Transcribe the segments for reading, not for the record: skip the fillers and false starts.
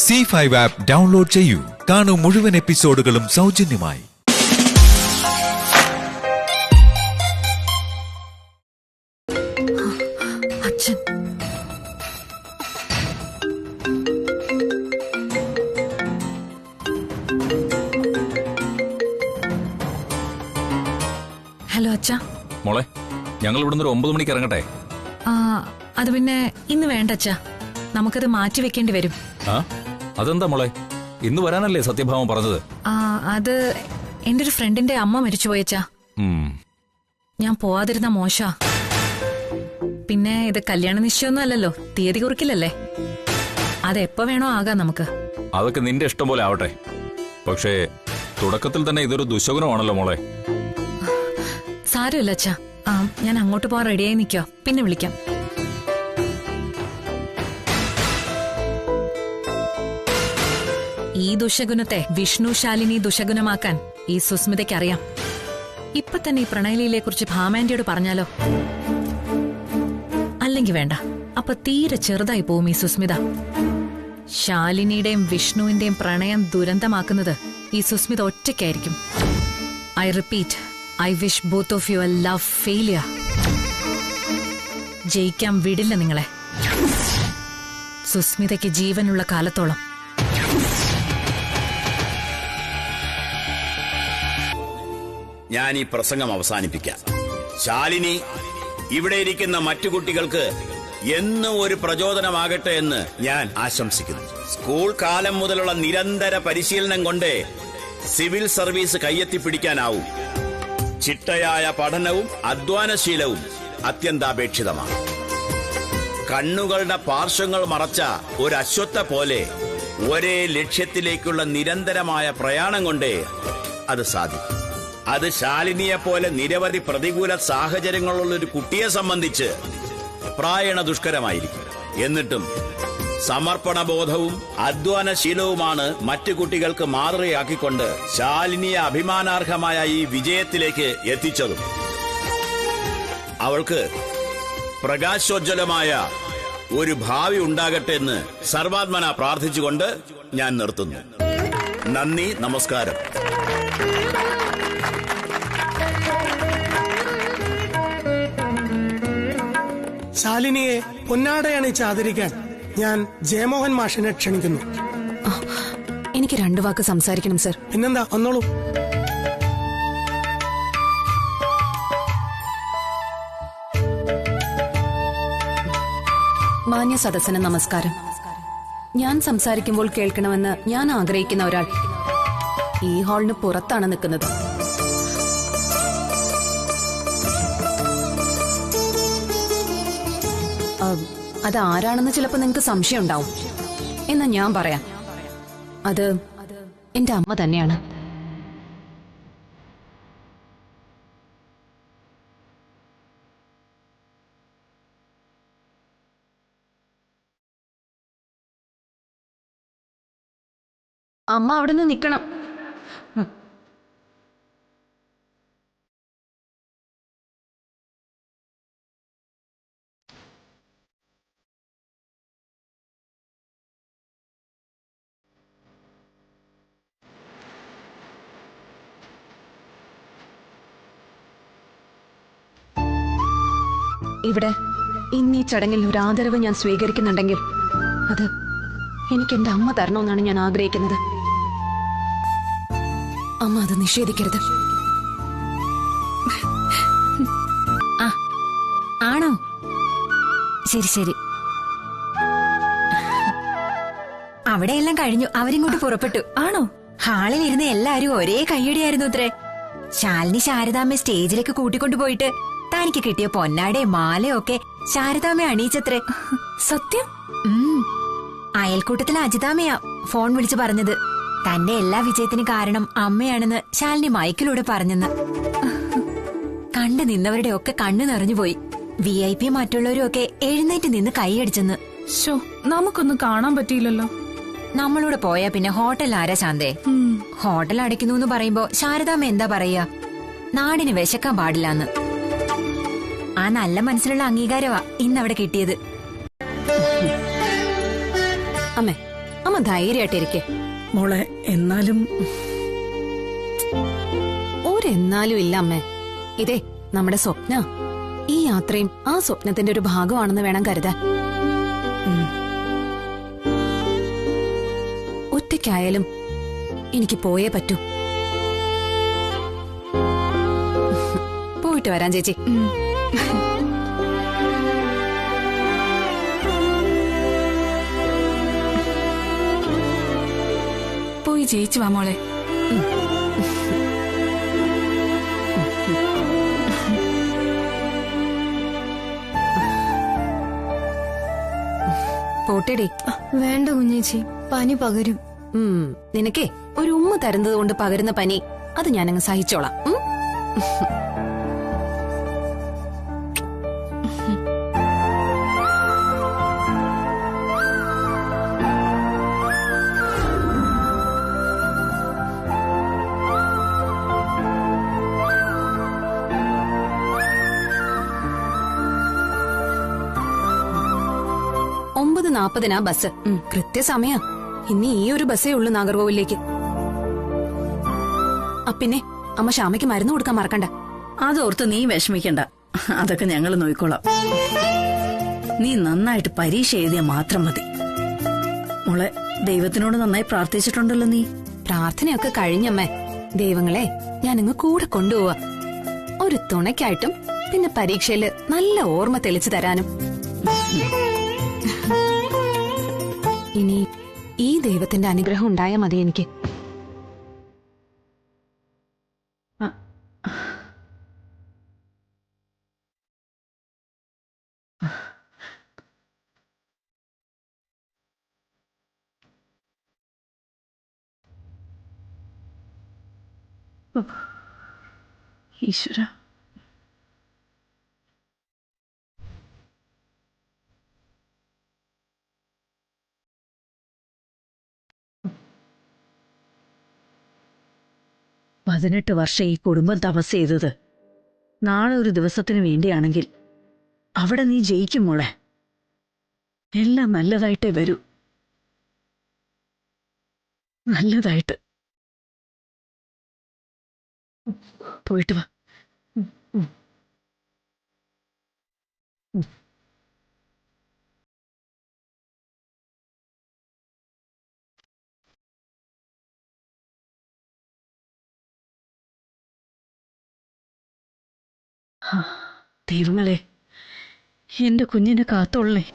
C5 app download ചെയ്യൂ. കാണൂ മുഴുവൻ എപ്പിസോഡുകളും സൗജന്യമായി. അച്ഛൻ ഹലോ അച്ഛാ. മോളെ, ഞങ്ങൾ ഇവിടുന്ന് ഒരു 9 മണിക്ക് ഇറങ്ങട്ടെ? അത് പിന്നെ ഇന്ന് വേണ്ട അച്ഛാ, നമുക്കത് മാറ്റി വെക്കേണ്ടി വരും. അതെന്താ മോളെ, ഇന്ന് വരാനല്ലേ സത്യഭാമ പറഞ്ഞത്? അത് എന്റെ ഒരു ഫ്രണ്ടിന്റെ അമ്മ മരിച്ചുപോയച്ചാ. ഞാൻ പോവാതിരുന്ന മോശാ. പിന്നെ ഇത് കല്യാണ നിശ്ചയൊന്നും അല്ലല്ലോ, തീയതി കുറിക്കില്ലല്ലേ. അതെപ്പോ വേണോ ആകാം നമുക്ക്. അതൊക്കെ നിന്റെ ഇഷ്ടം പോലെ ആവട്ടെ. പക്ഷേ തുടക്കത്തിൽ തന്നെ ഇതൊരു ദുശകുനമാണല്ലോ മോളെ. സാരമില്ല അച്ഛാ, ഞാൻ അങ്ങോട്ട് പോവാൻ റെഡിയായി നിൽക്കോ, പിന്നെ വിളിക്കാം. ഈ ദുശകുനത്തെ വിഷ്ണു ശാലിനി ദുശകുനമാക്കാൻ ഈ സുസ്മിതയ്ക്ക് അറിയാം. ഇപ്പൊ തന്നെ ഈ പ്രണയലീലയെ കുറിച്ച് ഭാമാന്റിയോട് പറഞ്ഞാലോ? അല്ലെങ്കിൽ വേണ്ട, അപ്പൊ തീരെ ചെറുതായി പോവും ഈ സുസ്മിത. ശാലിനിയുടെയും വിഷ്ണുവിന്റെയും പ്രണയം ദുരന്തമാക്കുന്നത് ഈ സുസ്മിത ഒറ്റയ്ക്കായിരിക്കും. I repeat, I wish both of your love failure. ജയിക്കാൻ വിടില്ല നിങ്ങളെ, സുസ്മിതയ്ക്ക് ജീവനുള്ള കാലത്തോളം. ഞാൻ ഈ പ്രസംഗം അവസാനിപ്പിക്കാം. ശാലിനി ഇവിടെ ഇരിക്കുന്ന മറ്റു കുട്ടികൾക്ക് എന്നും ഒരു പ്രചോദനമാകട്ടെ എന്ന് ഞാൻ ആശംസിക്കുന്നു. സ്കൂൾ കാലം മുതലുള്ള നിരന്തര പരിശീലനം കൊണ്ട് സിവിൽ സർവീസ് കയ്യെത്തിപ്പിടിക്കാനാവും. ചിട്ടയായ പഠനവും അധ്വാനശീലവും അത്യന്താപേക്ഷിതമാണ്. കണ്ണുകളുടെ പാർശ്വങ്ങൾ മറച്ച ഒരു അശ്വത്ഥ പോലെ ഒരേ ലക്ഷ്യത്തിലേക്കുള്ള നിരന്തരമായ പ്രയാണം കൊണ്ട് അത് സാധിക്കും. അത് ശാലിനിയെ പോലെ നിരവധി പ്രതികൂല സാഹചര്യങ്ങളുള്ള ഒരു കുട്ടിയെ സംബന്ധിച്ച് പ്രായണ ദുഷ്കരമായിരിക്കും. എന്നിട്ടും സമർപ്പണബോധവും അധ്വാനശീലവുമാണ് മറ്റു കുട്ടികൾക്ക് മാതൃകയാക്കിക്കൊണ്ട് ശാലിനിയെ അഭിമാനാർഹമായ ഈ വിജയത്തിലേക്ക് എത്തിച്ചതും. അവൾക്ക് പ്രകാശോജ്വലമായ ഒരു ഭാവി ഉണ്ടാകട്ടെ എന്ന് സർവാത്മന പ്രാർത്ഥിച്ചുകൊണ്ട് ഞാൻ നിർത്തുന്നു. നന്ദി, നമസ്കാരം. ശാലിനിയെ പൊന്നാടയണിച്ച് ആദരിക്കാൻ ഞാൻ ജയമോഹൻ മാഷിനെ ക്ഷണിക്കുന്നു. എനിക്ക് 2 വാക്ക് സംസാരിക്കണം സർ. പിന്നെന്താ, വന്നോളൂ. മാന്യ സദസ്സിന് നമസ്കാരം. ഞാൻ സംസാരിക്കുമ്പോൾ കേൾക്കണമെന്ന് ഞാൻ ആഗ്രഹിക്കുന്ന ഒരാൾ ഈ ഹാളിന് പുറത്താണ് നിൽക്കുന്നത്. അത് ആരാണെന്ന് ചിലപ്പോൾ നിങ്ങൾക്ക് സംശയം ഉണ്ടാവും. എന്നാ ഞാൻ പറയാം, അത് എന്റെ അമ്മ തന്നെയാണ്. അമ്മ അവിടെ നിന്ന് നിൽക്കണം. ഇവിടെ ഇന്നീ ചടങ്ങിൽ ഒരു ആദരവ് ഞാൻ സ്വീകരിക്കുന്നുണ്ടെങ്കിൽ അത് എനിക്ക് എന്റെ അമ്മ തരണമെന്നാണ് ഞാൻ ആഗ്രഹിക്കുന്നത്. അമ്മ അത് നിഷേധിക്കരുത്. ആണോ? ശരി ശരി. അവിടെയെല്ലാം കഴിഞ്ഞു, അവരിങ്ങോട്ട് പുറപ്പെട്ടു. ആണോ? ഹാളിൽ ഇരുന്ന് എല്ലാരും ഒരേ കയ്യടിയായിരുന്നു അത്രേ. ശാലിനി ശാരദാമ്മ സ്റ്റേജിലേക്ക് കൂട്ടിക്കൊണ്ടുപോയിട്ട് തനിക്ക് കിട്ടിയ പൊന്നാടയും മാലയും ഒക്കെ ശാരദാമ്മ അണിയിച്ചത്രേ. സത്യം? അയൽക്കൂട്ടത്തിലെ അജിതാമ്മയാ ഫോൺ വിളിച്ചു പറഞ്ഞത്. തന്റെ എല്ലാ വിജയത്തിനും കാരണം അമ്മയാണെന്ന് ശാലിനി മൈക്കിലൂടെ പറഞ്ഞെന്ന്. കണ്ടു നിന്നവരുടെ ഒക്കെ കണ്ണു നിറഞ്ഞുപോയി. VIP മറ്റുള്ളവരും ഒക്കെ എഴുന്നേറ്റ് നിന്ന് കൈയടിച്ചെന്ന്. നമുക്കൊന്നും കാണാൻ പറ്റിയില്ലല്ലോ. നമ്മളൂടെ പോയാ പിന്നെ ഹോട്ടൽ ആരാ ശാന്തേ? ഹോട്ടൽ അടയ്ക്കുന്നു എന്ന് പറയുമ്പോ ശാരദാമ്മ എന്താ പറയാ? നാടിന് വിശക്കാൻ പാടില്ലാന്ന്. ആ നല്ല മനസ്സിലുള്ള അംഗീകാരമാ ഇന്നവിടെ കിട്ടിയത്. അമ്മേ, അമ്മ ധൈര്യമായിട്ടിരിക്കെ. മോളെ എന്നാലും ഒരെന്നാലും ഇല്ല അമ്മേ. ഇതേ നമ്മുടെ സ്വപ്ന. ഈ യാത്രയും ആ സ്വപ്നത്തിന്റെ ഒരു ഭാഗമാണെന്ന് വേണം കരുതാൻ. ഒറ്റയ്ക്കായാലും എനിക്ക് പോയേ പറ്റൂ. പോയിട്ട് വരാം ചേച്ചി. പോയി ജയിച്ചു വാ മോളെ. പോട്ടേടി. വേണ്ട കുഞ്ഞേച്ചി, പനി പകരും. നിനക്കേ ഒരു ഉമ്മ തരുന്നത് കൊണ്ട് പകരുന്ന പനി അത് ഞാനങ്ങ് സഹിച്ചോളാം. .40 ബസ്. കൃത്യസമയ. ഇനി ഈ ഒരു ബസ്സേ ഉള്ളൂ നാഗർകോവിലേക്ക്. പിന്നെ അമ്മ ശ്യാമയ്ക്ക് മരുന്ന് കൊടുക്കാൻ മറക്കണ്ട. അതോർത്ത് നീ വിഷമിക്കണ്ട, അതൊക്കെ ഞങ്ങൾ നോക്കിക്കോളാം. നീ നന്നായിട്ട് പരീക്ഷ എഴുതിയ മാത്രം മതി മോളെ. ദൈവത്തിനോട് നന്നായി പ്രാർത്ഥിച്ചിട്ടുണ്ടല്ലോ നീ. പ്രാർത്ഥനയൊക്കെ കഴിഞ്ഞമ്മേ. ദൈവങ്ങളെ ഞാനിങ്ങ് കൂടെ കൊണ്ടുപോവാ. ഒരു തുണയ്ക്കായിട്ടും പിന്നെ പരീക്ഷയില് നല്ല ഓർമ്മ തെളിച്ചു തരാനും. ഇനി ഈ ദൈവത്തിന്റെ അനുഗ്രഹം ഉണ്ടായാൽ മതി എനിക്ക്. ഈശ്വര. പതിനെട്ട് വർഷം ഈ കുടുംബം തപസ് ചെയ്തത് നാളെ ഒരു ദിവസത്തിന് വേണ്ടിയാണെങ്കിൽ അവിടെ നീ ജയിക്കും മോളെ. എല്ലാം നല്ലതായിട്ടേ വരൂ. നല്ലതായിട്ട്. പോയിട്ട് വാ. ദൈവങ്ങളെ, എന്റെ കുഞ്ഞിനെ കാത്തോളേ.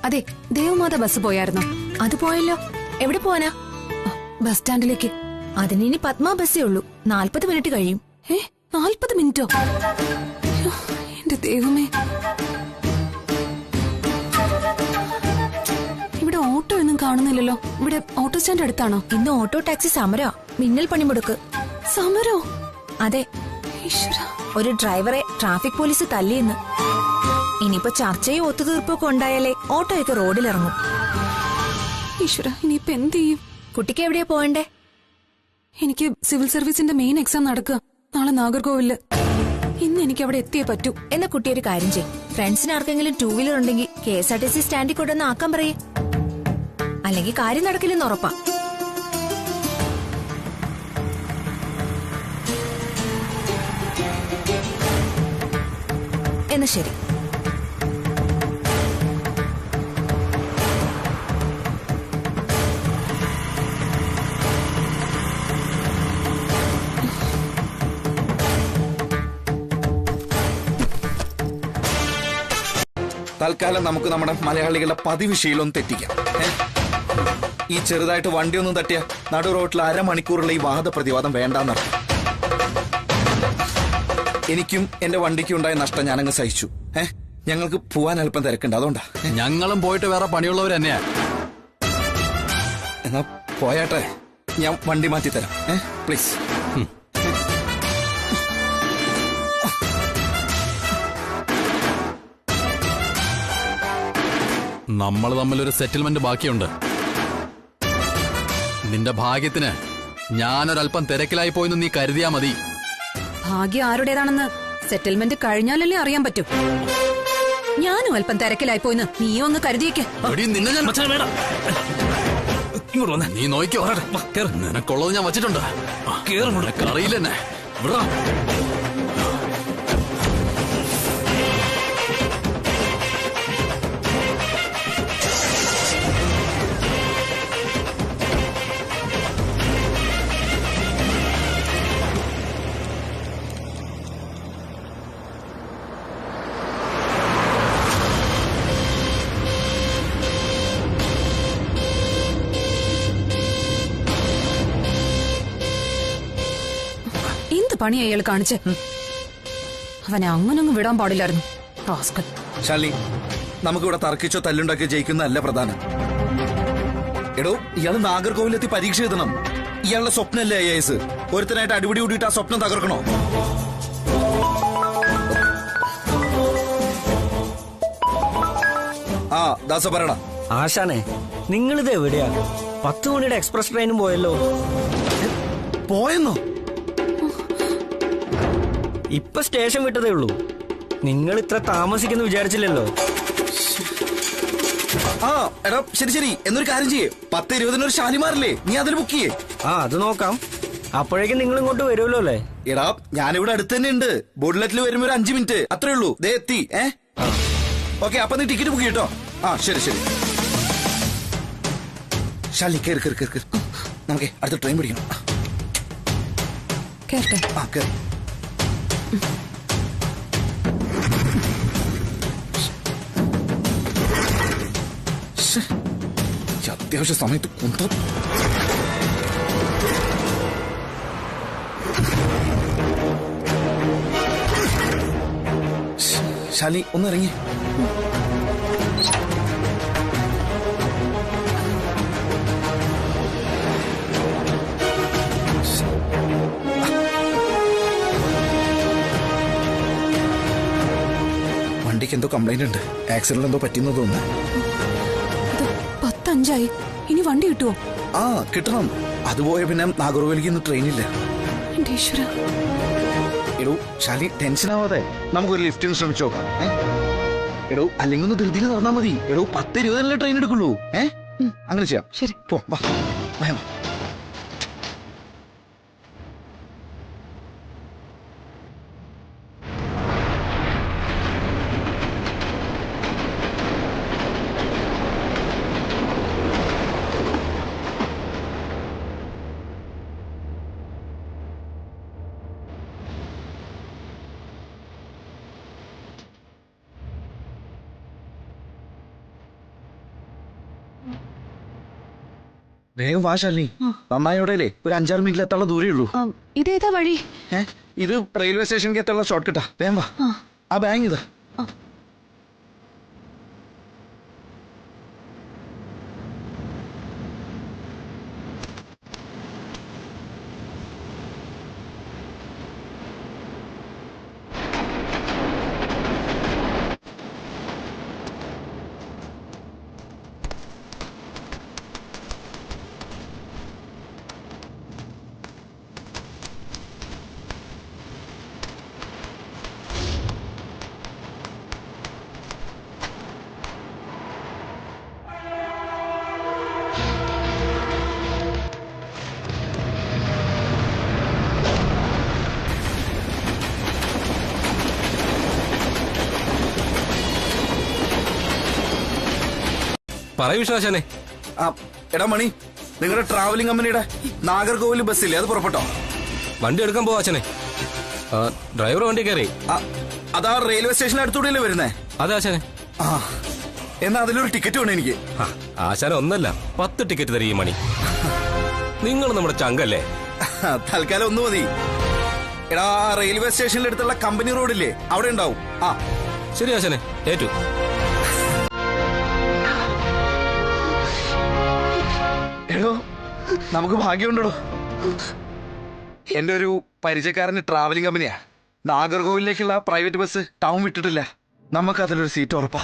അതെ, ദേവമാത ബസ് പോയായിരുന്നോ? അത് പോയല്ലോ. എവിടെ പോവാനാ? ബസ് സ്റ്റാൻഡിലേക്ക്. അതിനി പത്മ ബസ്സേ ഉള്ളൂ. 40 മിനിറ്റ് കഴിയും. 40 മിനിറ്റോ? എന്റെ ദൈവമേ. ഇവിടെ ഓട്ടോ ഒന്നും കാണുന്നില്ലല്ലോ. ഇവിടെ ഓട്ടോ സ്റ്റാൻഡ് അടുത്താണോ? ഇന്ന് ഓട്ടോ ടാക്സി സമരോ. മിന്നൽ പണിമുടക്ക്. സമരോ? അതെ. ഒരു ഡ്രൈവറെ ട്രാഫിക് പോലീസ് തല്ലിയെന്ന്. ഇനിയിപ്പോ ചർച്ചയും ഒത്തുതീർപ്പൊക്കെ ഉണ്ടായാലേ ഓട്ടോയൊക്കെ റോഡിലിറങ്ങും. ഈശ്വര, ഇനിയിപ്പോ എന്ത് ചെയ്യും? കുട്ടിക്ക് എവിടെയാ പോകണ്ടേ? എനിക്ക് സിവിൽ സർവീസിന്റെ മെയിൻ എക്സാം നടക്കുക നാളെ നാഗർകോവില്. ഇന്ന് എനിക്ക് അവിടെ എത്തിയേ പറ്റൂ. എന്നാ കുട്ടി ഒരു കാര്യം ചെയ്യും. ഫ്രണ്ട്സിന് ആർക്കെങ്കിലും 2 വീലർ ഉണ്ടെങ്കിൽ KSRTC സ്റ്റാൻഡിൽ കൊണ്ടുവന്ന് ആക്കാൻ പറയേ. അല്ലെങ്കിൽ കാര്യം നടക്കില്ലെന്ന് ഉറപ്പാ. എന്നാ ശരി. തൽക്കാലം നമുക്ക് നമ്മുടെ മലയാളികളുടെ പതിവ് ശീലം തെറ്റിക്കാം. ഈ ചെറുതായിട്ട് വണ്ടിയൊന്നും തട്ടിയ നടു റോട്ടിൽ അരമണിക്കൂറുള്ള ഈ വാദപ്രതിവാദം വേണ്ടാന്നർത്ഥം. എനിക്കും എന്റെ വണ്ടിക്കും ഉണ്ടായ നഷ്ടം ഞാനങ്ങ് സഹിച്ചു. ഞങ്ങൾക്ക് പോവാൻ അല്പം തിരക്കുണ്ട്, അതുകൊണ്ടാ. ഞങ്ങളും പോയിട്ട് വേറെ പണിയുള്ളവർ തന്നെയാ. എന്നാ പോയാട്ടെ, ഞാൻ വണ്ടി മാറ്റി തരാം. പ്ലീസ്. നമ്മൾ തമ്മിലൊരു സെറ്റിൽമെന്റ് ബാക്കിയുണ്ട്. നിന്റെ ഭാഗ്യത്തിന് ഞാനൊരല്പം തിരക്കിലായി പോയെന്ന് നീ കരുതിയാ മതി. ഭാഗ്യം ആരുടേതാണെന്ന് സെറ്റിൽമെന്റ് കഴിഞ്ഞാലല്ലേ അറിയാൻ പറ്റും. ഞാനും അല്പം തിരക്കിലായി പോയിന്ന് നീയും അങ്ങ് കരുതിയേക്ക്. നിന്നെ ഞാൻ നീ നോക്കിയോ, നിനക്കുള്ളത് ഞാൻ വച്ചിട്ടുണ്ട്. അറിയില്ലെന്നെ. എന്ത് പണിയാ ഇയാൾ കാണിച്ച്? അവനെ അങ്ങനൊന്നും വിടാൻ പാടില്ലായിരുന്നു. ശാലിനി, നമുക്കിവിടെ തർക്കിച്ചോ തല്ലുണ്ടാക്കിയോ ജയിക്കുന്നതല്ല പ്രധാനം. എടോ, ഇയാള് നാഗർകോവിലെത്തി പരീക്ഷ എഴുതണം. ഇയാളുടെ സ്വപ്നല്ലേ IAS? ഒരുത്തനായിട്ട് അടിപിടി കൂടിയിട്ട് ആ സ്വപ്നം തകർക്കണോ? ആ ദാസ പറയടാ. ആശാനെ, നിങ്ങളിത് എവിടെയാ? 10 മണിയുടെ എക്സ്പ്രസ് ട്രെയിനും പോയല്ലോ. പോയെന്നോ? ഇപ്പൊ സ്റ്റേഷൻ വിട്ടതേ ഉള്ളൂ. നിങ്ങൾ ഇത്ര താമസിക്കുന്നു വിചാരിച്ചില്ലല്ലോ. ആ എടാ, ശരി. എന്നൊരു കാര്യം ചെയ്യേ, 10:20 ഒരു ഷാലിമാറില്ലേ, നീ അതിൽ ബുക്ക് ചെയ്യേ. ആ, അത് നോക്കാം. അപ്പോഴേക്കും നിങ്ങൾ ഇങ്ങോട്ട് വരുമല്ലോ അല്ലേ? എടാ, ഞാനിവിടെ അടുത്ത് തന്നെ ഉണ്ട്. ബോഡിലെറ്റിൽ വരുമ്പോ ഒരു 5 മിനിറ്റ് അത്രേ ഉള്ളൂ. ദേ എത്തി. ഓക്കെ, അപ്പൊ നീ ടിക്കറ്റ് ബുക്ക് ചെയ്യട്ടോ. ആ ശരി. ഷാലി, കേറി. നമുക്ക് അടുത്ത ട്രെയിൻ പിടിക്കണം. ആ കേറി. അത്യാവശ്യ സമയത്ത് കുന്തം. ശാലി, ഒന്ന് ഇറങ്ങി. വണ്ടിക്ക് എന്തോ കംപ്ലൈന്റ് ഉണ്ട്. ആക്സിഡന്റ് എന്തോ പറ്റുന്നത് തോന്നുന്നു. 10:05 ഇനി വണ്ടി കിട്ടുമോ? ആ കിട്ടണം. അതുപോയ പിന്നെ നാഗർകോവിലേക്ക് ഇന്ന് ട്രെയിനില്ല. എടോ ശാലി, ടെൻഷൻ ആവാതെ നമുക്കൊരു ലിഫ്റ്റിന് ശ്രമിച്ചു നോക്കാം. എടോ, അല്ലെങ്കിൽ ഒന്ന് ധൃതിയിൽ നടന്നാൽ മതി. എടോ, 10:20 ട്രെയിൻ എടുക്കുള്ളൂ. അങ്ങനെ ചെയ്യാം. ശരി, പോ. വാ. വേഗം വാ ശാലിനി. നന്നായോടെയല്ലേ, ഒരു 5-6 മിനിറ്റിൽ എത്താനുള്ള ദൂരേ ഉള്ളൂ. ഇതേതാ വഴി? ഇത് റെയിൽവേ സ്റ്റേഷനിലേക്ക് എത്താനുള്ള ഷോർട്ട് കട്ടാ. വേഗം വാ. ആ ബാങ്ക് ഇതാ. പറയൂ ശാശനെ. എടാ മണി, നിങ്ങളുടെ ട്രാവലിംഗ് കമ്പനിയുടെ നാഗർകോവിൽ ബസ്സില്ലേ, അത് പുറപ്പെട്ടോ? വണ്ടി എടുക്കാൻ പോവാ അച്ഛനെ. ഡ്രൈവർ വണ്ടി കയറി. അതാ റെയിൽവേ സ്റ്റേഷന് അടുത്തൂടെയല്ലേ വരുന്നേ? അതെ ആശാനെ. എന്നാ അതിലൊരു ടിക്കറ്റ് വേണം എനിക്ക്. ആശാന ഒന്നല്ല 10 ടിക്കറ്റ് തരും ഈ മണി. നിങ്ങൾ നമ്മുടെ ചങ്കല്ലേ. തൽക്കാലം ഒന്ന് മതി. എടാ, റെയിൽവേ സ്റ്റേഷനിൽ അടുത്തുള്ള കമ്പനി റോഡില്ലേ, അവിടെ ഉണ്ടാവും. ശരി ആശാനെ, ഏറ്റു. എടോ നമുക്ക് ഭാഗ്യമുണ്ടോ? എന്റെ ഒരു പരിചയക്കാരന് ട്രാവലിംഗ് കമ്പനിയാ. നാഗർകോവിലേക്കുള്ള പ്രൈവറ്റ് ബസ് ടൗൺ വിട്ടിട്ടില്ല. നമുക്ക് അതിലൊരു സീറ്റ് ഉറപ്പാ.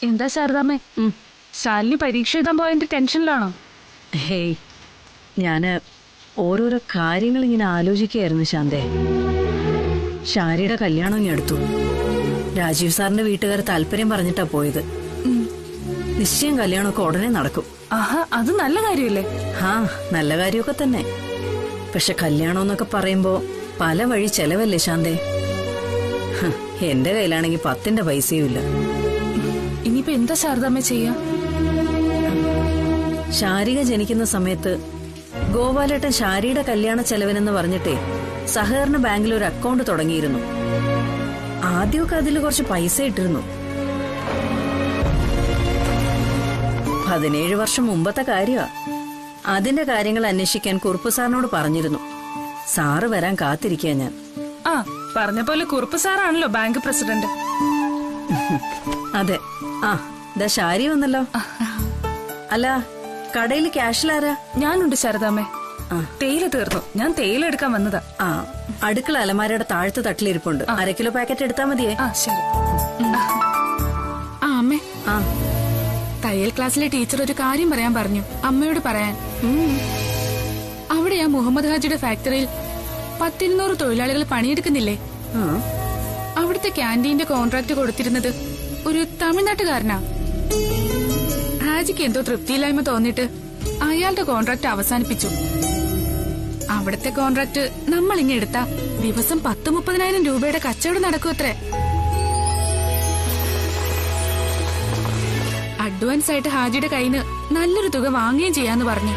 എന്താ ശാരദാമ്മേ, ശാലിനി പരീക്ഷ എഴുതാൻ പോയതിന്റെ ടെൻഷനിലാണോ? ഹേയ്, ഞാന് ഓരോരോ കാര്യങ്ങൾ ഇങ്ങനെ ആലോചിക്കുകയായിരുന്നു ശാന്തേ. ഷാരിയുടെ കല്യാണം ഇനി അടുത്തു. രാജീവ് സാറിന്റെ വീട്ടുകാർ താല്പര്യം പറഞ്ഞിട്ടാ പോയത്. നിശ്ചയം കല്യാണമൊക്കെ ഉടനെ നടക്കും. ആഹാ, അത് നല്ല കാര്യമല്ലേ? ആ, നല്ല കാര്യമൊക്കെ തന്നെ. പക്ഷെ കല്യാണം എന്നൊക്കെ പറയുമ്പോ പല വഴി ചെലവല്ലേ ശാന്തേ. എന്റെ കയ്യിലാണെങ്കിൽ 10 പൈസയും ഇല്ല. ഇനിയിപ്പോ എന്താ ശാരദാമ്മ ചെയ്യാ? ശാരിക ജനിക്കുന്ന സമയത്ത് ഗോപാലേട്ടൻ ശാരിയുടെ കല്യാണ ചെലവിനെന്ന് പറഞ്ഞിട്ടേ സഹകരണ ബാങ്കിൽ ഒരു അക്കൗണ്ട് തുടങ്ങിയിരുന്നു. ആദ്യമൊക്കെ അതിൽ കുറച്ച് പൈസ ഇട്ടിരുന്നു. 17 വർഷം മുമ്പത്തെ കാര്യമാ. അതിന്റെ കാര്യങ്ങൾ അന്വേഷിക്കാൻ കുറുപ്പ് സാറിനോട് പറഞ്ഞിരുന്നു. സാറ് വരാൻ കാത്തിരിക്കുക ഞാൻ. ആ, പറഞ്ഞ പോലെ കുറുപ്പ് സാറാണല്ലോ ബാങ്ക് പ്രസിഡന്റ്. അതെ. ആ, ദാ ശാരി വന്നല്ലോ. അല്ല, കടയിൽ ക്യാഷിലാരാ? ഞാനുണ്ട് ശാരദാമ്മേ. തേയില തീർന്നു, ഞാൻ തേയില എടുക്കാൻ വന്നതാ. ആ, അടുക്കള അലമാരയുടെ താഴത്ത് തട്ടിലിരിപ്പുണ്ട്. 1/2 കിലോ പാക്കറ്റ് എടുത്താ മതിയേ. ആ, ശരി. ആ അമ്മേ, ആ, തയ്യൽ ക്ലാസ്സിലെ ടീച്ചർ ഒരു കാര്യം പറയാൻ പറഞ്ഞു, അമ്മയോട് പറയാൻ. അവിടെ ആ മുഹമ്മദ് ഹാജിയുടെ ഫാക്ടറിയിൽ 10-200 തൊഴിലാളികൾ പണിയെടുക്കുന്നില്ലേ? അവിടുത്തെ ക്യാന്റീന്റെ കോൺട്രാക്ട് കൊടുത്തിരുന്നത് ഒരു തമിഴ്നാട്ടുകാരനാ. ഹാജിക്ക് എന്തോ തൃപ്തിയില്ലായ്മ തോന്നിട്ട് അയാളുടെ കോൺട്രാക്ട് അവസാനിപ്പിച്ചു. അവിടുത്തെ കോൺട്രാക്ട് നമ്മൾ ഇങ്ങനെ എടുത്താ ദിവസം 10-30,000 രൂപയുടെ കച്ചവടം നടക്കും അത്രേ. അഡ്വാൻസ് ആയിട്ട് ഹാജിയുടെ കയ്യിന്ന് നല്ലൊരു തുക വാങ്ങുകയും ചെയ്യാന്ന് പറഞ്ഞു.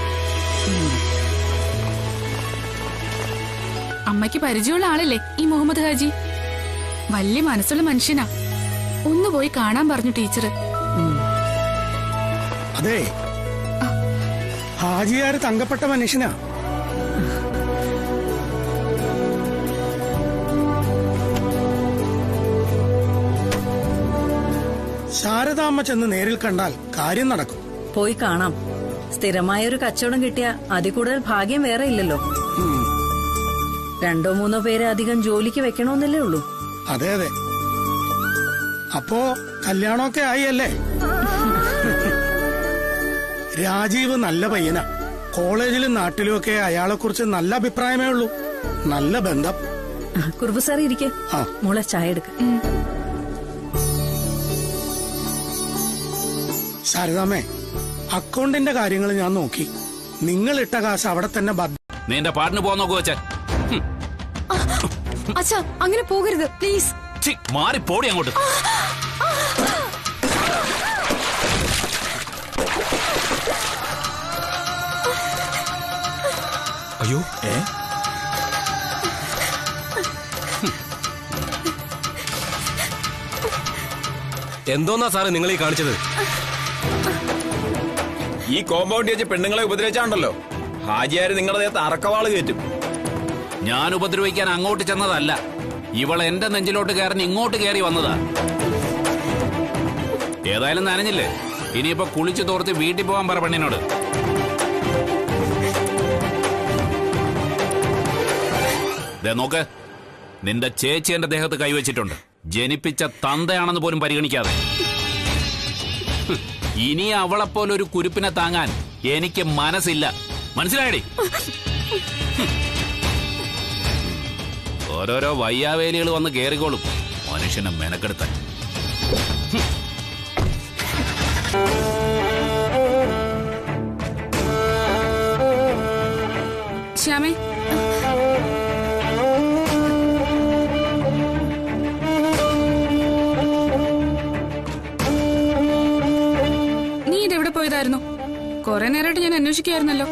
അമ്മയ്ക്ക് പരിചയമുള്ള ആളല്ലേ ഈ മുഹമ്മദ് ഹാജി. വലിയ മനസ്സുള്ള മനുഷ്യനാ. ഒന്ന് പോയി കാണാൻ പറഞ്ഞു ടീച്ചർ. അതെ, ഹാജിയാര് തങ്കപ്പെട്ട മനുഷ്യനാ. ശാരദാമ്മ ചെന്ന് നേരിൽ കണ്ടാൽ കാര്യം നടക്കും. പോയി കാണാം. സ്ഥിരമായ ഒരു കച്ചവടം കിട്ടിയ അതിൽ കൂടുതൽ ഭാഗ്യം വേറെ ഇല്ലല്ലോ. 2-3 പേരെ അധികം ജോലിക്ക് വെക്കണമെന്നല്ലേ ഉള്ളൂ. അതെ അതെ. അപ്പോ കല്യാണമൊക്കെ ആയി അല്ലേ? രാജീവ് നല്ല പയ്യനാ. കോളേജിലും നാട്ടിലും ഒക്കെ അയാളെ കുറിച്ച് നല്ല അഭിപ്രായമേ ഉള്ളൂ. നല്ല ബന്ധം. കുറുപ്പ് സാർ ഇരിക്കെ. മോളെ ചായ എടുക്ക. ശാരദാമ്മേ, അക്കൗണ്ടിന്റെ കാര്യങ്ങൾ ഞാൻ നോക്കി. നിങ്ങൾ ഇട്ട കാശ് അവിടെ തന്നെ നിന്റെ പാട്ടിന് പോകാൻ നോക്കൂ അച്ഛൻ. അച്ഛാ, അങ്ങനെ പോകരുത് പ്ലീസ്. മാറി പോടി അങ്ങോട്ട്. അയ്യോ, എന്തോന്നാ സാറേ നിങ്ങൾ ഈ കാണിച്ചത്? ഈ കോമ്പൗണ്ട് വെച്ച് പെണ്ണുങ്ങളെ ഉപദ്രവിച്ചാണ്ടല്ലോ ഹാജിയാര് നിങ്ങളുടെ ദേഹത്ത് അറക്കവാള് കയറ്റും. ഞാൻ ഉപദ്രവിക്കാൻ അങ്ങോട്ട് ചെന്നതല്ല. ഇവൾ എന്റെ നെഞ്ചിലോട്ട് കയറി ഇങ്ങോട്ട് കയറി വന്നതാ. ഏതായാലും നനഞ്ഞില്ലേ, ഇനിയിപ്പോ കുളിച്ചു തോർത്ത് വീട്ടിൽ പോകാൻ പറ പെണ്ണിനോട്. നോക്ക്, നിന്റെ ചേച്ചി എന്റെ ദേഹത്ത് കൈവച്ചിട്ടുണ്ട്. ജനിപ്പിച്ച തന്തയാണെന്ന് പോലും പരിഗണിക്കാതെ. ഇനി അവളെപ്പോലൊരു കുരുപ്പിനെ താങ്ങാൻ എനിക്ക് മനസ്സില്ല. മനസ്സിലായടി? ഓരോരോ വയ്യാവേലികൾ വന്ന് കേറിക്കോളും മനുഷ്യനെ മെനക്കെടുത്താൻ. ശ്യാമേ, നീ ഇതെവിടെ പോയതായിരുന്നു? കുറെ നേരമായിട്ട് ഞാൻ അന്വേഷിക്കായിരുന്നല്ലോ.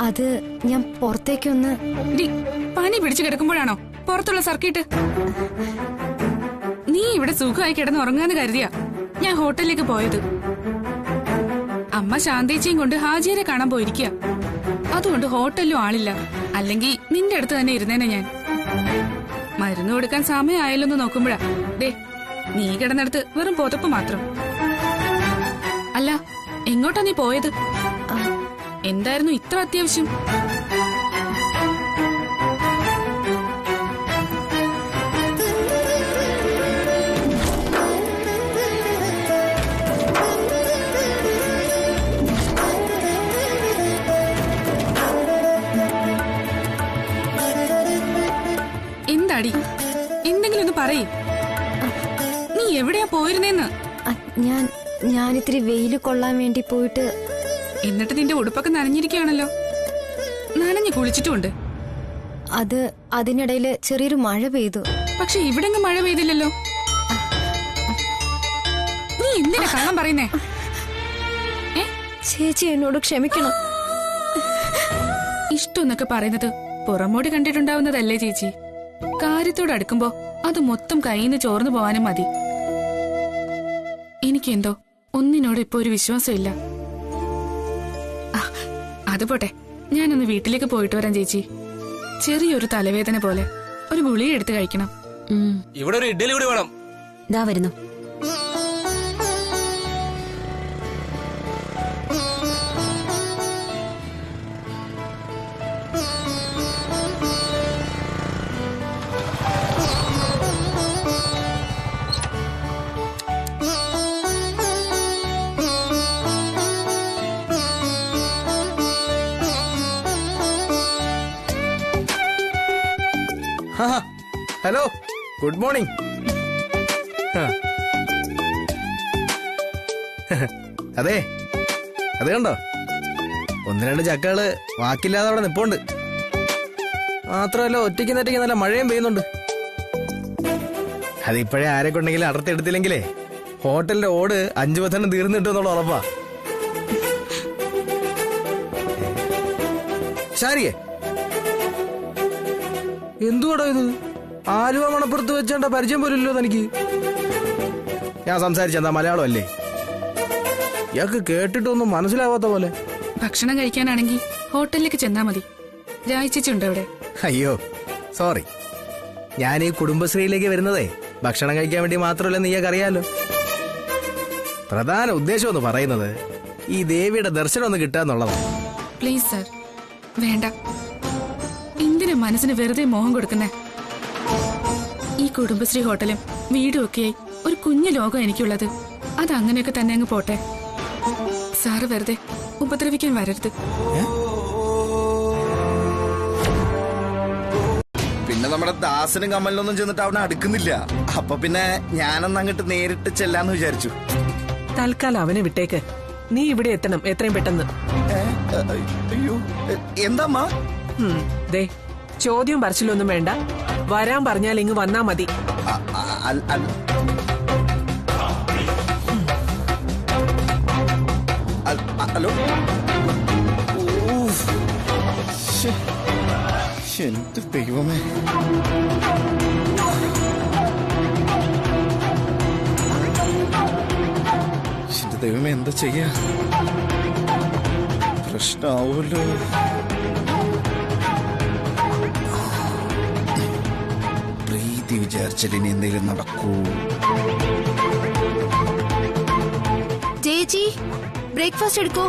അത് ഞാൻ പുറത്തേക്കൊന്ന്. പനി പിടിച്ചു കിടക്കുമ്പോഴാണോ പുറത്തുള്ള സർക്കിട്ട്? നീ ഇവിടെ സുഖമായി കിടന്നുറങ്ങാന്ന് കരുതിയാ ഞാൻ ഹോട്ടലിലേക്ക് പോയത്. അമ്മ ശാന്തേച്ചിയും കൊണ്ട് ഹാജിയരെ കാണാൻ പോയിരിക്കുക. അതുകൊണ്ട് ഹോട്ടലിലും ആളില്ല. അല്ലെങ്കിൽ നിന്റെ അടുത്ത് തന്നെ ഇരുന്നേനെ ഞാൻ. മരുന്ന് കൊടുക്കാൻ സമയമായല്ലോന്ന് നോക്കുമ്പോഴാ ദേ നീ കിടന്നിടത്ത് വെറും പുതപ്പ് മാത്രം. അല്ല, എങ്ങോട്ടാ നീ പോയത്? എന്തായിരുന്നു ഇത്ര അത്യാവശ്യം? എന്താടി, എന്തെങ്കിലും ഒന്ന് പറയേ. നീ എവിടെയാ പോയിരുന്നേന്ന്? ഞാനിത്തിരി വെയില് കൊള്ളാൻ വേണ്ടി പോയിട്ട്. എന്നിട്ട് നിന്റെ ഉടുപ്പൊക്കെ നനഞ്ഞിരിക്കുകയാണല്ലോ. നനഞ്ഞു കുളിച്ചിട്ടുമുണ്ട്. അതിനിടയില് ചെറിയൊരു മഴ പെയ്തു. പക്ഷെ ഇവിടെ മഴ പെയ്തില്ലല്ലോ. നീ എന്തിനാ കള്ളം പറയുന്നേ? ചേച്ചി എന്നോട് ക്ഷമിക്കണം. ഇഷ്ടം എന്നൊക്കെ പറയുന്നത് പുറമോട് കണ്ടിട്ടുണ്ടാവുന്നതല്ലേ ചേച്ചി? കാര്യത്തോട് അടുക്കുമ്പോ അത് മൊത്തം കയ്യിന്ന് ചോർന്നു പോവാനും മതി. എനിക്കെന്തോ ഒന്നിനോട് ഇപ്പൊ ഒരു വിശ്വാസമില്ല. അത് പോട്ടെ, ഞാനൊന്ന് വീട്ടിലേക്ക് പോയിട്ട് വരാം ചേച്ചി. ചെറിയൊരു തലവേദന പോലെ ഒരു ഗുളിക എടുത്ത് കഴിക്കണം. ഇവിടെ ഒരു ഇഡ്ഡലി കൂടി വേണം. ദാ വരുന്നു. Hello, good morning. അതെ, അത് കണ്ടോ, ഒന്ന് രണ്ട് ചക്കകള് വാക്കില്ലാതെ അവിടെ നിപ്പുണ്ട്. മാത്രമല്ല ഒറ്റയ്ക്ക് നെറ്റയ്ക്ക് നല്ല മഴയും പെയ്യുന്നുണ്ട്. അതിപ്പോഴേ ആരെ കൊണ്ടെങ്കിലും അടർത്തെടുത്തില്ലെങ്കിലേ ഹോട്ടലിന്റെ ഓട് 5 വർഷം തീർന്നിട്ടെന്നുള്ള ഉറപ്പാ. ശാരിയേ, എന്തുവാടോ ഇത്? ആലുവ മണപ്പുറത്ത് വെച്ചേണ്ട പരിചയം പോലില്ലോ തനിക്ക്. ഞാൻ സംസാരിച്ചെന്താ മലയാളം അല്ലേ? ഇയാൾക്ക് കേട്ടിട്ടൊന്നും മനസ്സിലാവാത്ത പോലെ. ഭക്ഷണം കഴിക്കാനാണെങ്കിൽ ഹോട്ടലിലേക്ക് ചെന്നാ മതി. രായിച്ചുണ്ട് അവിടെ. അയ്യോ സോറി, ഞാൻ ഈ കുടുംബശ്രീയിലേക്ക് വരുന്നതേ ഭക്ഷണം കഴിക്കാൻ വേണ്ടി മാത്രമല്ലെന്ന് ഇയാൾക്ക് അറിയാലോ. പ്രധാന ഉദ്ദേശം എന്ന് പറയുന്നത് ഈ ദേവിയുടെ ദർശനം ഒന്ന് കിട്ടാന്നുള്ളതാണ്. പ്ലീസ് സർ, വേണ്ട. എന്തിനാ മനസ്സിന് വെറുതെ മോഹം കൊടുക്കുന്നേ? ഈ കുടുംബശ്രീ ഹോട്ടലും വീടും ഒക്കെയായി ഒരു കുഞ്ഞു ലോകം എനിക്കുള്ളത്. അത് അങ്ങനെയൊക്കെ തന്നെ അങ്ങ് പോട്ടെ. സാറ് വെറുതെ ഉപദ്രവിക്കാൻ വരരുത്. പിന്നെ നമ്മുടെ ദാസനും കമ്മലിനൊന്നും ചെന്നിട്ട് അവിടെ അടുക്കുന്നില്ല. അപ്പൊ പിന്നെ ഞാനൊന്ന് അങ്ങോട്ട് നേരിട്ട് ചെല്ലാന്ന് വിചാരിച്ചു. തൽക്കാലം അവനെ വിട്ടേക്ക്. നീ ഇവിടെ എത്തണം എത്രയും പെട്ടെന്ന്. അയ്യോ, എന്താ? ദേ, ചോദ്യം പറച്ചിലൊന്നും വേണ്ട. വരാൻ പറഞ്ഞാൽ ഇങ്ങ് വന്നാ മതി. ഹലോ, എന്ത് ദൈവമേ. എന്റെ ദൈവമേ, എന്താ ചെയ്യാ? പ്രശ്നാവൂല്ലോ. പ്രീതി വിചാരിച്ചാൽ ഇനി എന്തെങ്കിലും നടക്കൂ. ചേച്ചി ബ്രേക്ക്ഫാസ്റ്റ് എടുക്കോ?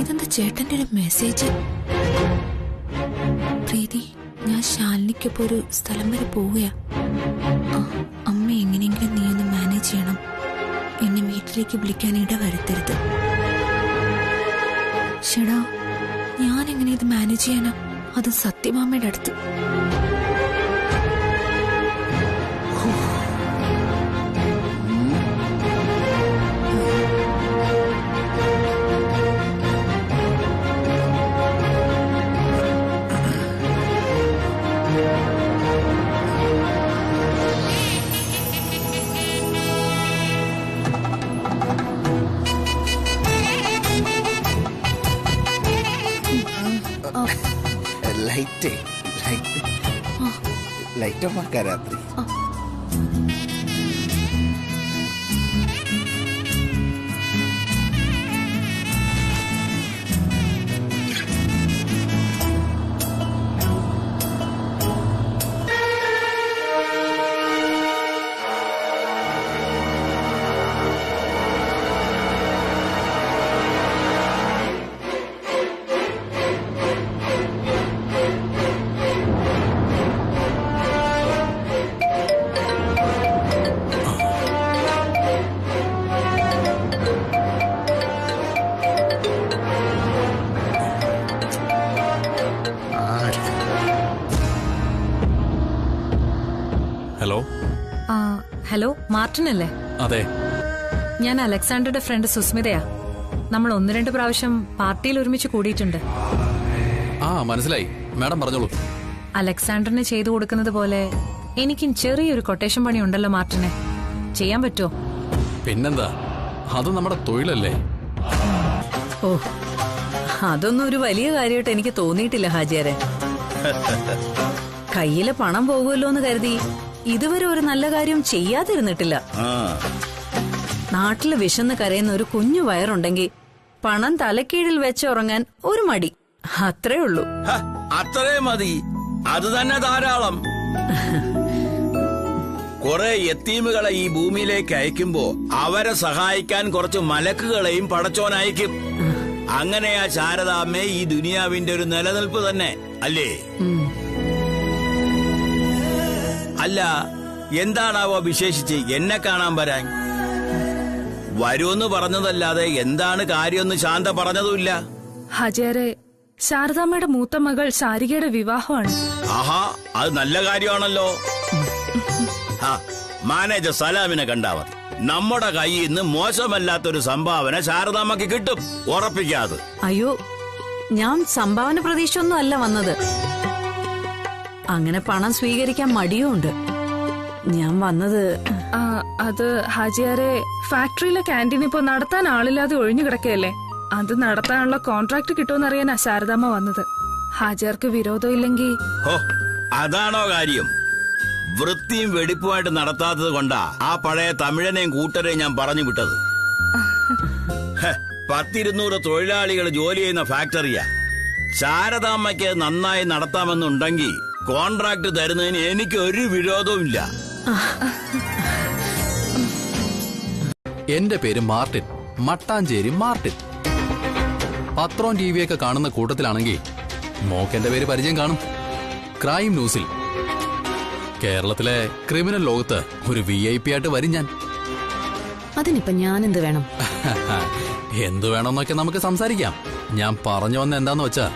ഇതെന്താ ചേട്ടന്റെ ഒരു മെസ്സേജ്? പ്രീതി, ഞാൻ ശാലിനിക്കൊപ്പം ഒരു സ്ഥലം വരെ പോവുകയാ. അമ്മ എങ്ങനെയെങ്കിലും നീ ഒന്ന് മാനേജ് ചെയ്യണം. എന്നെ വീട്ടിലേക്ക് വിളിക്കാൻ ഇടവരുത്തരുത്. ഷെടാ, ഞാൻ എങ്ങനെ ഇത് മാനേജ് ചെയ്യാനാ? അത് സത്യമാമ്മയുടെ അടുത്ത്. ലൈറ്റ് ഓഫ് ആക്കാ രാത്രി. ഹലോ. ഹലോ, മാർട്ടിൻ അല്ലേ? അതെ. ഞാൻ അലക്സാണ്ടറുടെ ഫ്രണ്ട് സുസ്മിതയാ. നമ്മൾ 1-2 പ്രാവശ്യം പാർട്ടിയിൽ ഒരുമിച്ച് കൂടിയിട്ടുണ്ട്. മനസ്സിലായി. മാഡം പറഞ്ഞോളൂ. അലക്സാണ്ടറിന് ചെയ്തു കൊടുക്കുന്നത് പോലെ എനിക്കും ചെറിയൊരു കൊട്ടേഷൻ പണി ഉണ്ടല്ലോ മാർട്ടിനെ. ചെയ്യാൻ പറ്റുമോ? പിന്നെന്താ, അത് നമ്മുടെ തൊഴിലല്ലേ. ഓ, അതൊന്നും ഒരു വലിയ കാര്യമായിട്ട് എനിക്ക് തോന്നിയിട്ടില്ല ഹാജിയാരെ. കയ്യിലെ പണം പോകുമല്ലോ എന്ന് കരുതി ഇതുവരെ ഒരു നല്ല കാര്യം ചെയ്യാതിരുന്നിട്ടില്ല. നാട്ടില് വിശന്ന് കരയുന്ന ഒരു കുഞ്ഞു വയറുണ്ടെങ്കിൽ പണം തലക്കീഴിൽ വെച്ചുറങ്ങാൻ ഒരു മടി, അത്രേ ഉള്ളൂ. അത്രേ മതി, അത് തന്നെ ധാരാളം. കുറെ യത്തീമുകളെ ഈ ഭൂമിയിലേക്ക് അയക്കുമ്പോ അവരെ സഹായിക്കാൻ കുറച്ച് മലക്കുകളെയും പടച്ചോൻ അയക്കും. അങ്ങനെയാ ശാരദാമ്മേ ഈ ദുനിയാവിന്റെ ഒരു നിലനിൽപ്പ് തന്നെ, അല്ലേ? അല്ല, എന്താണാവോ വിശേഷിച്ച് എന്നെ കാണാൻ വരാൻ? വരുമെന്ന് പറഞ്ഞതല്ലാതെ എന്താണ് കാര്യമെന്ന് ശാന്ത പറഞ്ഞതുമില്ല. ഹാജിയാരെ, ശാരദാമ്മയുടെ മൂത്ത മകൾ ശാരികയുടെ വിവാഹമാണ്. ആഹാ, അത് നല്ല കാര്യമാണല്ലോ. മാനേജർ സലാമിനെ കണ്ടാ മതി. നമ്മുടെ കയ്യിൽ നിന്ന് മോശമല്ലാത്തൊരു സംഭാവന ശാരദാമ്മക്ക് കിട്ടും, ഉറപ്പിക്കാതെ. അയ്യോ, ഞാൻ സംഭാവന പ്രതീക്ഷയൊന്നും അല്ല വന്നത്. അങ്ങനെ പണം സ്വീകരിക്കാൻ മടിയുമുണ്ട്. ഞാൻ വന്നത് അത് ഹാജിയാരെ, ഫാക്ടറിയിലെ ക്യാൻറ്റീൻ ഇപ്പോ നടത്താൻ ആളില്ലാതെ ഒഴിഞ്ഞു കിടക്കുകയല്ലേ. അത് നടത്താനുള്ള കോൺട്രാക്ട് കിട്ടുമെന്നറിയാനാ ശാരദാമ്മ വന്നത്. ഹാജിയാർക്ക് വിരോധം ഇല്ലെങ്കിൽ. അതാണോ കാര്യം? വൃത്തിയും വെടിപ്പുമായിട്ട് നടത്താത്തത് കൊണ്ടാ ആ പഴയ തമിഴനെയും കൂട്ടരെയും ഞാൻ പറഞ്ഞു വിട്ടത്. 10-200 തൊഴിലാളികൾ ജോലി ചെയ്യുന്ന ഫാക്ടറിയാ. ശാരദാമ്മയ്ക്ക് നന്നായി നടത്താമെന്നുണ്ടെങ്കിൽ കോൺട്രാക്ട് തരുന്നതിന് എനിക്ക് ഒരു വിരോധവും ഇല്ല. എന്റെ പേര് മാർട്ടിൻ, മട്ടാഞ്ചേരി മാർട്ടിൻ. പത്രവും ടിവിയൊക്കെ കാണുന്ന കൂട്ടത്തിലാണെങ്കിൽ മോക്കെന്റെ പേര് പരിചയം കാണും. ക്രൈം ന്യൂസിൽ. കേരളത്തിലെ ക്രിമിനൽ ലോകത്ത് ഒരു VIP ആയിട്ട് വരും ഞാൻ. അതിനിപ്പോ ഞാൻ എന്ത് വേണം? എന്തു വേണമെന്നൊക്കെ നമുക്ക് സംസാരിക്കാം. ഞാൻ പറഞ്ഞു വന്ന എന്താന്ന് വെച്ചാ,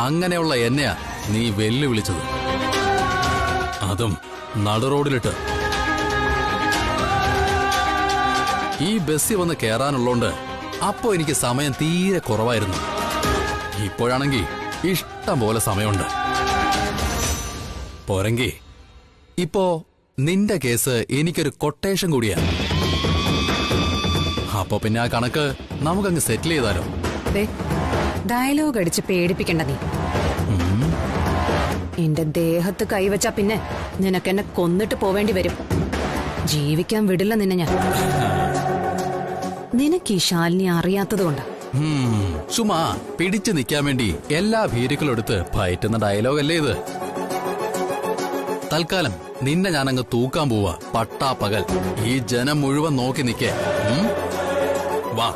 അങ്ങനെയുള്ള എന്നെയാ നീ വെല്ലുവിളിച്ചത്, അതും നടുറോഡിലിട്ട്. ഈ ബസ്സിൽ വന്ന് കേറാനുള്ളോണ്ട് അപ്പോ എനിക്ക് സമയം തീരെ കുറവായിരുന്നു. ഇപ്പോഴാണെങ്കിൽ ഇഷ്ടം പോലെ സമയമുണ്ട്. പോരെങ്കി ഇപ്പോ നിന്റെ കേസ് എനിക്കൊരു കൊട്ടേഷൻ കൂടിയാ. അപ്പൊ പിന്നെ ആ കണക്ക് നമുക്കങ്ങ് സെറ്റിൽ ചെയ്താലോ? ഡയലോഗ് അടിച്ച് പേടിപ്പിക്കണ്ട നീ. എന്റെ ദേഹത്ത് കൈവച്ചാ പിന്നെ നിനക്കെന്നെ കൊന്നിട്ട് പോവേണ്ടി വരും. ജീവിക്കാൻ വിടില്ല നിന്നെ ഞാൻ. നിനക്ക് ഈ ശാലിനി അറിയാത്തതുകൊണ്ട് ചുമ്മാ പിടിച്ചു നിൽക്കാൻ വേണ്ടി എല്ലാ ഭീരുക്കളും എടുത്ത് പയറ്റുന്ന ഡയലോഗല്ലേ ഇത്. തൽക്കാലം നിന്നെ ഞാനങ്ങ് തൂക്കാൻ പോവാ. പട്ടാ പകൽ ഈ ജനം മുഴുവൻ നോക്കി നിൽക്കേ. വാ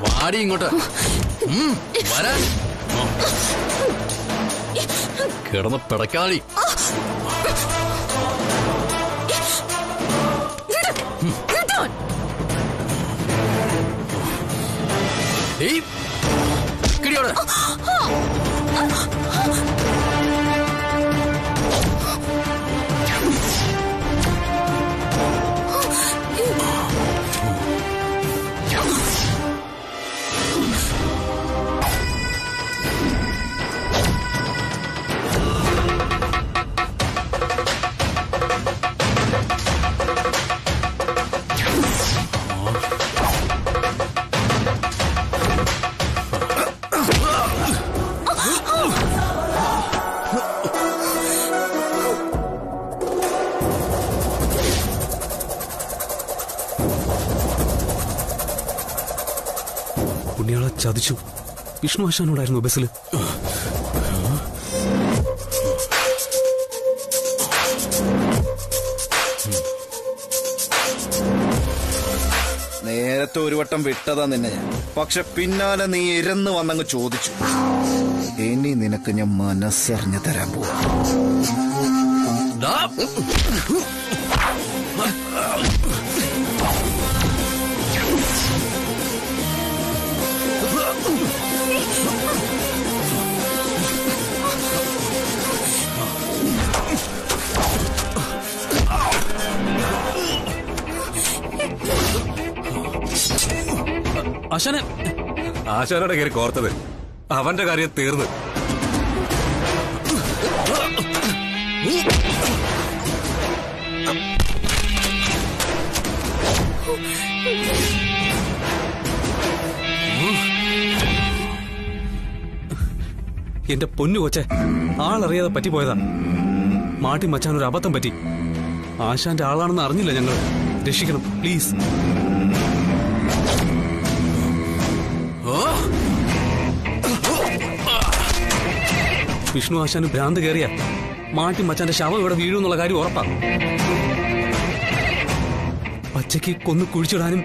വാടി ഇങ്ങോട്ട്. വരാൻ കിടന്ന് പിടക്കാളി. കിടിയോട് പുണ്യാളെ ചതിച്ചു. വിഷ്ണു ആശാനോടായിരുന്നു ബസ്സിൽ. നേരത്തെ ഒരു വട്ടം വിട്ടതാ നിന്നെ ഞാൻ. പക്ഷെ പിന്നാലെ നീ ഇരന്ന് വന്നങ്ങ് ചോദിച്ചു. ഇനി നിനക്ക് ഞാൻ മനസ്സറിഞ്ഞു തരാൻ പോവാ. ആശാനോടെ കയറി കോർത്തത് അവന്റെ കാര്യം തീർന്ന്. എന്റെ പൊന്നു കൊച്ചെ, ആളറിയാതെ പറ്റിപ്പോയതാ. മാട്ടി മച്ചാൻ ഒരു അബദ്ധം പറ്റി. ആശാന്റെ ആളാണെന്ന് അറിഞ്ഞില്ല ഞങ്ങൾ. രക്ഷിക്കണം പ്ലീസ്. വിഷ്ണു ആശാന് ഭ്രാന്ത് കയറിയ മാട്ടി മച്ചാന്റെ ശവം ഇവിടെ വീഴുന്നുള്ള കാര്യം ഉറപ്പാ. പച്ചയ്ക്ക് കൊന്നു കുഴിച്ചിടാനും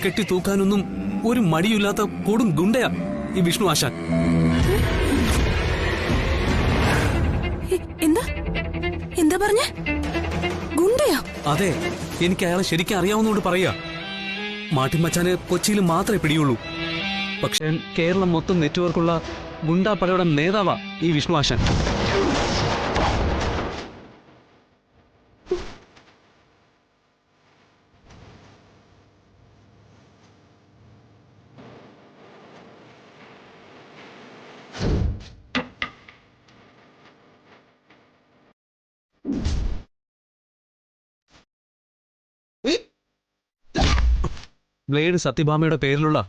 കെട്ടി തൂക്കാനൊന്നും ഒരു മടിയില്ലാത്ത കൊടും ഗുണ്ടയാ ഈ വിഷ്ണു ആശാൻ. എന്താ പറഞ്ഞ ഗുണ്ടയാ? അതെ, എനിക്ക് അയാളെ ശരിക്കും അറിയാവുന്നതുകൊണ്ട് പറയാ. മാട്ടിമച്ചാന് കൊച്ചിയിൽ മാത്രമേ പിടിയുള്ളൂ. പക്ഷേ കേരളം മൊത്തം നെറ്റ്വർക്കുള്ള ഗുണ്ടാപ്പടയുടെ നേതാവാ ഈ വിഷ്ണു ആശാൻ. ബ്ലേഡ് സത്യഭാമയുടെ പേരിലുള്ള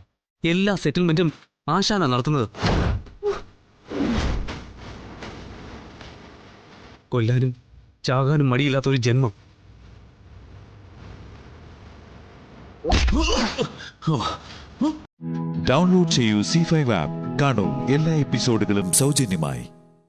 എല്ലാ സെറ്റിൽമെന്റും ആശാനാ നടത്തുന്നത്. കൊല്ലാനും ചാകാനും മടിയില്ലാത്ത ഒരു ജന്മം. ഡൗൺലോഡ് ചെയ്യൂ C5 ആപ്പ്. കാണൂ എല്ലാ എപ്പിസോഡുകളും സൗജന്യമായി.